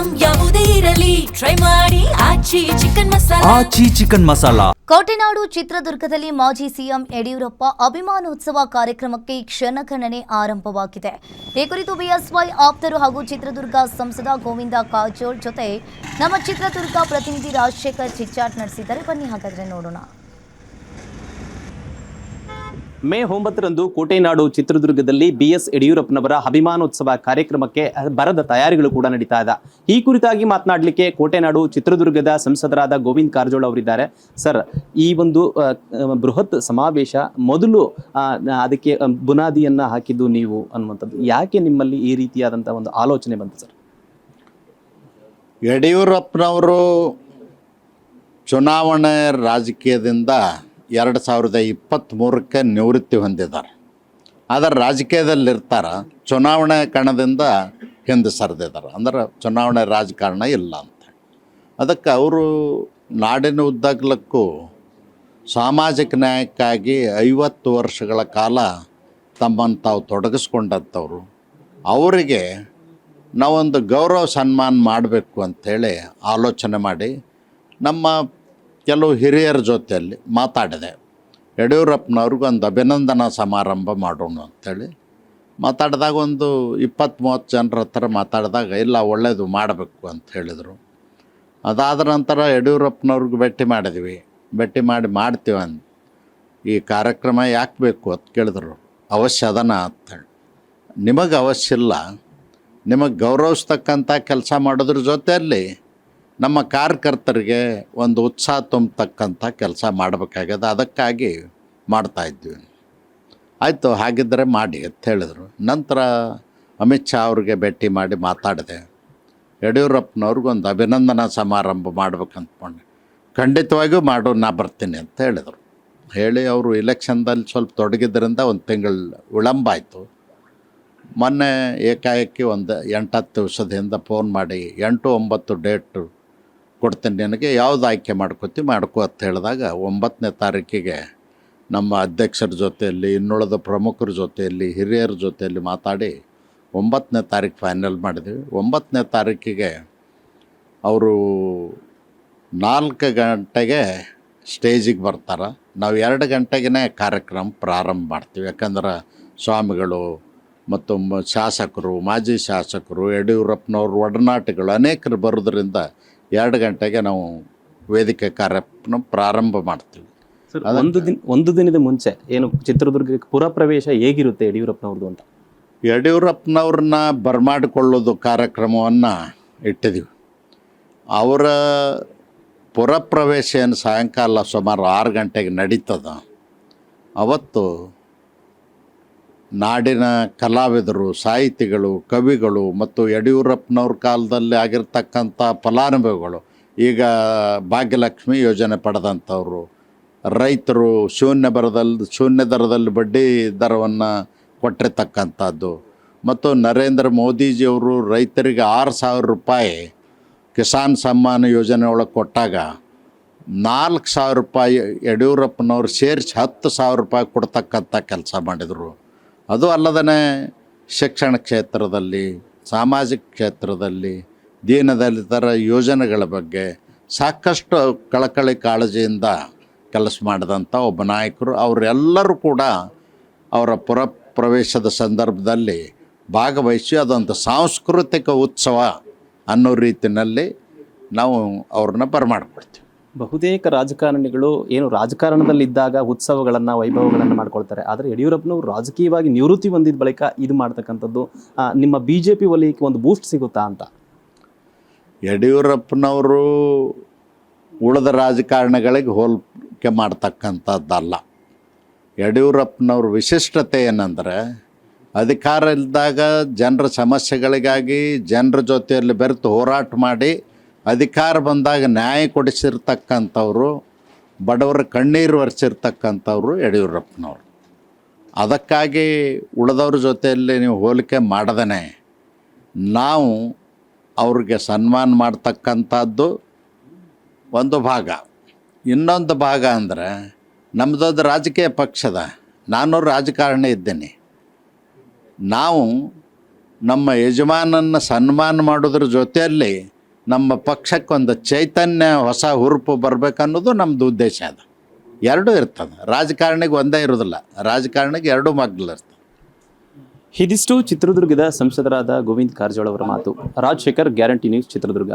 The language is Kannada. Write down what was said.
ಐಟಂ ಯಾವುದೇ ಇರಲಿ ಟ್ರೈ ಮಾಡಿ ಆಚಿ ಚಿಕನ್ ಮಸಾಲಾ. ಕೋಟೆನಾಡು ಚಿತ್ರದುರ್ಗದಲ್ಲಿ ಮಾಜಿ ಸಿಎಂ ಯಡಿಯೂರಪ್ಪ ಅಭಿಮಾನೋತ್ಸವ ಕಾರ್ಯಕ್ರಮಕ್ಕೆ ಕ್ಷಣಗಣನೆ ಆರಂಭವಾಗಿದೆ. ಈ ಕುರಿತು ಬಿಎಸ್ವೈ ಆಪ್ತರು ಹಾಗೂ ಚಿತ್ರದುರ್ಗ ಸಂಸದ ಗೋವಿಂದ ಕಾರಜೋಳ ಜೊತೆ ನಮ್ಮ ಚಿತ್ರದುರ್ಗ ಪ್ರತಿನಿಧಿ ರಾಜಶೇಖರ್ ಚಿಟ್ಚಾಟ್ ನಡೆಸಿದ್ದಾರೆ. ಬನ್ನಿ ಹಾಗಾದ್ರೆ ನೋಡೋಣ. ಮೇ 9ರಂದು ಕೋಟೆನಾಡು ಚಿತ್ರದುರ್ಗದಲ್ಲಿ ಬಿಎಸ್ ಯಡಿಯೂರಪ್ಪನವರ ಅಭಿಮಾನೋತ್ಸವ ಕಾರ್ಯಕ್ರಮಕ್ಕೆ ಬರದ ತಯಾರಿಗಳು ಕೂಡ ನಡೀತಾ ಇದೆ. ಈ ಕುರಿತಾಗಿ ಮಾತನಾಡಲಿಕ್ಕೆ ಕೋಟೆನಾಡು ಚಿತ್ರದುರ್ಗದ ಸಂಸದರಾದ ಗೋವಿಂದ ಕಾರಜೋಳ ಅವರಿದ್ದಾರೆ. ಸರ್, ಈ ಒಂದು ಬೃಹತ್ ಸಮಾವೇಶ ಮೊದಲು ಅದಕ್ಕೆ ಬುನಾದಿಯನ್ನ ಹಾಕಿದ್ದು ನೀವು ಅನ್ನುವಂಥದ್ದು ಯಾಕೆ ನಿಮ್ಮಲ್ಲಿ ಈ ರೀತಿಯಾದಂತಹ ಒಂದು ಆಲೋಚನೆ ಬಂತು ಸರ್? ಯಡಿಯೂರಪ್ಪನವರು ಚುನಾವಣೆ ರಾಜಕೀಯದಿಂದ 2023ಕ್ಕೆ ನಿವೃತ್ತಿ ಹೊಂದಿದ್ದಾರೆ. ಆದರೆ ರಾಜಕೀಯದಲ್ಲಿರ್ತಾರೆ, ಚುನಾವಣೆ ಕಣದಿಂದ ಹಿಂದೆ ಸರಿದಿದ್ದಾರೆ. ಅಂದ್ರೆ ಚುನಾವಣೆ ರಾಜಕಾರಣ ಇಲ್ಲ ಅಂತ. ಅದಕ್ಕೆ ಅವರು ನಾಡಿನ ಉದ್ದಗಲಕ್ಕೂ ಸಾಮಾಜಿಕ ನ್ಯಾಯಕ್ಕಾಗಿ 50 ವರ್ಷಗಳ ಕಾಲ ತಮ್ಮನ್ನು ತಾವು ತೊಡಗಿಸ್ಕೊಂಡಂಥವ್ರು. ಅವರಿಗೆ ನಾವೊಂದು ಗೌರವ ಸನ್ಮಾನ ಮಾಡಬೇಕು ಅಂಥೇಳಿ ಆಲೋಚನೆ ಮಾಡಿ ನಮ್ಮ ಕೆಲವು ಹಿರಿಯರ ಜೊತೆಯಲ್ಲಿ ಮಾತಾಡಿದೆ. ಯಡಿಯೂರಪ್ಪನವ್ರಿಗೂ ಒಂದು ಅಭಿನಂದನಾ ಸಮಾರಂಭ ಮಾಡೋಣ ಅಂಥೇಳಿ ಮಾತಾಡಿದಾಗ ಒಂದು 20-30 ಜನರ ಹತ್ರ ಮಾತಾಡಿದಾಗ ಇಲ್ಲ ಒಳ್ಳೆಯದು ಮಾಡಬೇಕು ಅಂತ ಹೇಳಿದರು. ಅದಾದ ನಂತರ ಯಡಿಯೂರಪ್ಪನವ್ರಿಗೆ ಭೇಟಿ ಮಾಡಿದ್ವಿ. ಭೇಟಿ ಮಾಡ್ತೀವಿ ಅಂದು ಈ ಕಾರ್ಯಕ್ರಮ ಯಾಕೆ ಬೇಕು ಅಂತ ಕೇಳಿದ್ರು. ಅವಶ್ಯ ಅದನ ಅಂಥೇಳಿ. ನಿಮಗೆ ಅವಶ್ಯ ಇಲ್ಲ, ನಿಮಗೆ ಗೌರವಿಸ್ತಕ್ಕಂಥ ಕೆಲಸ ಮಾಡೋದ್ರ ಜೊತೆಯಲ್ಲಿ ನಮ್ಮ ಕಾರ್ಯಕರ್ತರಿಗೆ ಒಂದು ಉತ್ಸಾಹ ತುಂಬತಕ್ಕಂಥ ಕೆಲಸ ಮಾಡಬೇಕಾಗ್ಯದ. ಅದಕ್ಕಾಗಿ ಮಾಡ್ತಾಯಿದ್ವಿ. ಆಯಿತು, ಹಾಗಿದ್ದರೆ ಮಾಡಿ ಅಂತ ಹೇಳಿದರು. ನಂತರ ಅಮಿತ್ ಶಾ ಅವ್ರಿಗೆ ಭೇಟಿ ಮಾಡಿ ಮಾತಾಡಿದೆ. ಯಡಿಯೂರಪ್ಪನವ್ರಿಗೊಂದು ಅಭಿನಂದನಾ ಸಮಾರಂಭ ಮಾಡ್ಬೇಕಂತ್ಕೊಂಡೆ. ಖಂಡಿತವಾಗಿಯೂ ಮಾಡು, ನಾ ಬರ್ತೀನಿ ಅಂತ ಹೇಳಿದರು. ಹೇಳಿ ಅವರು ಇಲೆಕ್ಷನ್ದಲ್ಲಿ ಸ್ವಲ್ಪ ತೊಡಗಿದ್ದರಿಂದ ಒಂದು ತಿಂಗಳು ವಿಳಂಬ ಆಯಿತು. ಮೊನ್ನೆ ಏಕಾಏಕಿ ಒಂದು 8-10 ದಿವಸದಿಂದ ಫೋನ್ ಮಾಡಿ 8-9 ಡೇಟು ಕೊಡ್ತೀನಿ, ನಿನಗೆ ಯಾವುದು ಆಯ್ಕೆ ಮಾಡ್ಕೋ ಅಂತ ಹೇಳಿದಾಗ 9ನೇ ತಾರೀಕಿಗೆ ನಮ್ಮ ಅಧ್ಯಕ್ಷರ ಜೊತೆಯಲ್ಲಿ, ಇನ್ನುಳಿದ ಪ್ರಮುಖರ ಜೊತೆಯಲ್ಲಿ, ಹಿರಿಯರ ಜೊತೆಯಲ್ಲಿ ಮಾತಾಡಿ 9ನೇ ತಾರೀಕು ಫೈನಲ್ ಮಾಡಿದ್ವಿ. 9ನೇ ತಾರೀಕಿಗೆ ಅವರು 4 ಗಂಟೆಗೆ ಸ್ಟೇಜಿಗೆ ಬರ್ತಾರೆ. ನಾವು 2 ಗಂಟೆಗೆ ಕಾರ್ಯಕ್ರಮ ಪ್ರಾರಂಭ ಮಾಡ್ತೀವಿ. ಯಾಕಂದ್ರೆ ಸ್ವಾಮಿಗಳು ಮತ್ತು ಶಾಸಕರು, ಮಾಜಿ ಶಾಸಕರು, ಯಡಿಯೂರಪ್ಪನವ್ರ ಒಡನಾಟಗಳು ಅನೇಕರು ಬರೋದ್ರಿಂದ 2 ಗಂಟೆಗೆ ನಾವು ವೇದಿಕೆ ಕಾರ್ಯಕ್ರಮ ಪ್ರಾರಂಭ ಮಾಡ್ತೀವಿ. ಸರ್, ಒಂದು ದಿನದ ಮುಂಚೆ ಏನು ಚಿತ್ರದುರ್ಗಕ್ಕೆ ಪುರ ಪ್ರವೇಶ ಹೇಗಿರುತ್ತೆ ಯಡಿಯೂರಪ್ಪನವ್ರದ್ದು ಅಂತ? ಯಡಿಯೂರಪ್ಪನವ್ರನ್ನ ಬರಮಾಡಿಕೊಳ್ಳೋದು ಕಾರ್ಯಕ್ರಮವನ್ನು ಇಟ್ಟಿದ್ದೀವಿ. ಅವರ ಪುರ ಪ್ರವೇಶ ಏನು ಸಾಯಂಕಾಲ ಸುಮಾರು 6 ಗಂಟೆಗೆ ನಡೀತದ. ಅವತ್ತು ನಾಡಿನ ಕಲಾವಿದರು, ಸಾಹಿತಿಗಳು, ಕವಿಗಳು ಮತ್ತು ಯಡಿಯೂರಪ್ಪನವ್ರ ಕಾಲದಲ್ಲಿ ಆಗಿರ್ತಕ್ಕಂಥ ಫಲಾನುಭವಿಗಳು, ಈಗ ಭಾಗ್ಯಲಕ್ಷ್ಮಿ ಯೋಜನೆ ಪಡೆದಂಥವ್ರು, ರೈತರು ಶೂನ್ಯ ದರದಲ್ಲಿ ಬಡ್ಡಿ ದರವನ್ನು ಕೊಟ್ಟಿರ್ತಕ್ಕಂಥದ್ದು, ಮತ್ತು ನರೇಂದ್ರ ಮೋದಿಜಿಯವರು ರೈತರಿಗೆ 6,000 ರೂಪಾಯಿ ಕಿಸಾನ್ ಸಮ್ಮಾನ ಯೋಜನೆ ಒಳಗೆ ಕೊಟ್ಟಾಗ 4,000 ರೂಪಾಯಿ ಯಡಿಯೂರಪ್ಪನವ್ರು ಸೇರಿಸಿ 10,000 ರೂಪಾಯಿ ಕೊಡ್ತಕ್ಕಂಥ ಕೆಲಸ ಮಾಡಿದರು. ಅದು ಅಲ್ಲದೇ ಶಿಕ್ಷಣ ಕ್ಷೇತ್ರದಲ್ಲಿ, ಸಾಮಾಜಿಕ ಕ್ಷೇತ್ರದಲ್ಲಿ, ದೀನದಲಿತರ ಯೋಜನೆಗಳ ಬಗ್ಗೆ ಸಾಕಷ್ಟು ಕಳಕಳಿ ಕಾಳಜಿಯಿಂದ ಕೆಲಸ ಮಾಡಿದಂಥ ಒಬ್ಬ ನಾಯಕರು. ಅವರೆಲ್ಲರೂ ಕೂಡ ಅವರ ಪುರ ಪ್ರವೇಶದ ಸಂದರ್ಭದಲ್ಲಿ ಭಾಗವಹಿಸಿ ಅದೊಂದು ಸಾಂಸ್ಕೃತಿಕ ಉತ್ಸವ ಅನ್ನೋ ರೀತಿಯಲ್ಲಿ ನಾವು ಅವ್ರನ್ನ ಬರಮಾಡ್ಕೊಳ್ತೀವಿ. ಬಹುತೇಕ ರಾಜಕಾರಣಿಗಳು ಏನು ರಾಜಕಾರಣದಲ್ಲಿದ್ದಾಗ ಉತ್ಸವಗಳನ್ನು, ವೈಭವಗಳನ್ನು ಮಾಡ್ಕೊಳ್ತಾರೆ. ಆದರೆ ಯಡಿಯೂರಪ್ಪನವರು ರಾಜಕೀಯವಾಗಿ ನಿವೃತ್ತಿ ಹೊಂದಿದ ಬಳಿಕ ಇದು ಮಾಡ್ತಕ್ಕಂಥದ್ದು ನಿಮ್ಮ BJP ವಲಯಕ್ಕೆ ಒಂದು ಬೂಸ್ಟ್ ಸಿಗುತ್ತಾ ಅಂತ? ಯಡಿಯೂರಪ್ಪನವರು ಉಳಿದ ರಾಜಕಾರಣಿಗಳಿಗೆ ಹೋಲಿಕೆ ಮಾಡ್ತಕ್ಕಂಥದ್ದಲ್ಲ. ಯಡಿಯೂರಪ್ಪನವ್ರ ವಿಶಿಷ್ಟತೆ ಏನಂದರೆ, ಅಧಿಕಾರ ಇದ್ದಾಗ ಜನರ ಸಮಸ್ಯೆಗಳಿಗಾಗಿ ಜನರ ಜೊತೆಯಲ್ಲಿ ಬೆರೆತು ಹೋರಾಟ ಮಾಡಿ ಅಧಿಕಾರ ಬಂದಾಗ ನ್ಯಾಯ ಕೊಡಿಸಿರ್ತಕ್ಕಂಥವ್ರು, ಬಡವರ ಕಣ್ಣೀರು ಒರೆಸಿರ್ತಕ್ಕಂಥವ್ರು ಯಡಿಯೂರಪ್ಪನವರು. ಅದಕ್ಕಾಗಿ ಉಳಿದವ್ರ ಜೊತೆಯಲ್ಲಿ ನೀವು ಹೋಲಿಕೆ ಮಾಡದೇ ನಾವು ಅವ್ರಿಗೆ ಸನ್ಮಾನ ಮಾಡ್ತಕ್ಕಂಥದ್ದು ಒಂದು ಭಾಗ. ಇನ್ನೊಂದು ಭಾಗ ಅಂದರೆ ನಮ್ಮದೊಂದು ರಾಜಕೀಯ ಪಕ್ಷದ, ನಾನು ರಾಜಕಾರಣಿ ಇದ್ದೇನೆ. ನಾವು ನಮ್ಮ ಯಜಮಾನನ್ನು ಸನ್ಮಾನ ಮಾಡೋದ್ರ ಜೊತೆಯಲ್ಲಿ ನಮ್ಮ ಪಕ್ಷಕ್ಕೊಂದು ಚೈತನ್ಯ ಹೊಸ ಹುರುಪು ಬರಬೇಕನ್ನೋದು ನಮ್ಮದು ಉದ್ದೇಶ ಅದು. ಎರಡೂ ಇರ್ತದೆ. ರಾಜಕಾರಣಿಗೆ ಒಂದೇ ಇರೋದಿಲ್ಲ, ರಾಜಕಾರಣಿಗೆ ಎರಡೂ ಮಗ್ಲಿರ್ತದೆ. ಇದಿಷ್ಟು ಚಿತ್ರದುರ್ಗದ ಸಂಸದರಾದ ಗೋವಿಂದ ಕಾರಜೋಳ ಅವರ ಮಾತು. Rajashekar, guarantee news, Chitradurga.